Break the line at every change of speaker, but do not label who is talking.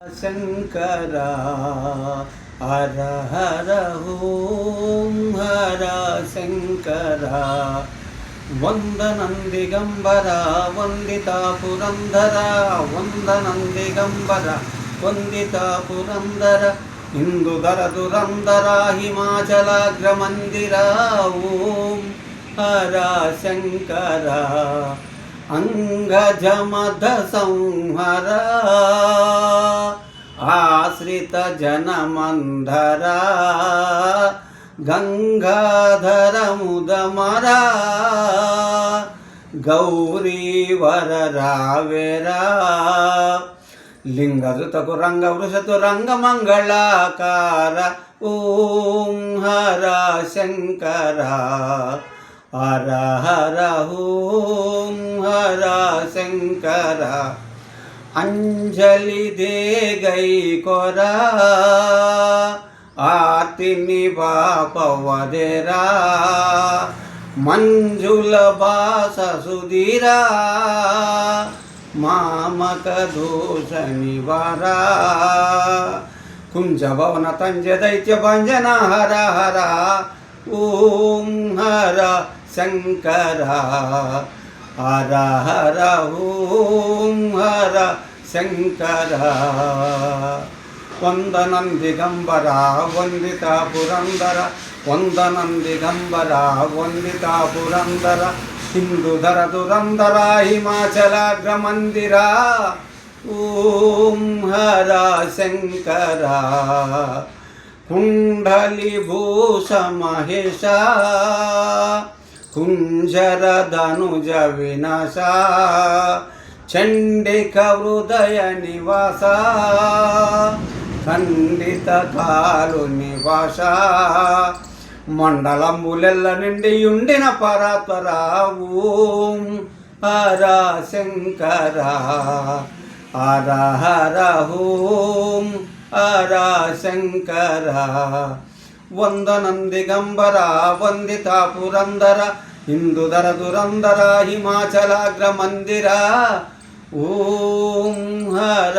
శంకర హర హర ఓం హర శంకర వందనందిగంబర వందిత పురంధర వందనందిగంబర వందిత పురంధర ఇందుధర దురంధర హిమాచలాగ్రమందిర ఓం హర శంకర అంగజమద సంహర ఆశ్రిత జనమంధర గంగాధర ముదమరా గౌరీవర రావేరా లింగధృతకు రంగ వృషతు రంగమంగళాకార ఓం హర శంకర హర హర ఓం హర శంకర అంజలి దేగై కొరా ఆర్తిని బాపవదేరా మంజుల బాస సుధీరా మామక దోష నివారా కుంజ భవన తంజ దైత్య భంజన హర హర ఓం హర శంకర హర హర ఓం హర శంకర వందనందిగంబర వందిత పురంధర వందనందిగంబర వందిత పురంధర హిందుధర దురంధర హిమాచలాగ్రమందిర ఓం హర శంకర కుండలిభూష మహేశ కుంజర ధనుజ వినాశ చండిక హృదయ నివాస ఖండిత కాలు నివాస మండలంబులెల్ల నిండి ఉండిన పరాత్పర ఓం హర శంకర హర హర ఓం హర శంకర వందనందిగంబర వందిత పురంధర ఇందుధర దురంధర హిమాచలాగ్రమందిర ఓం హర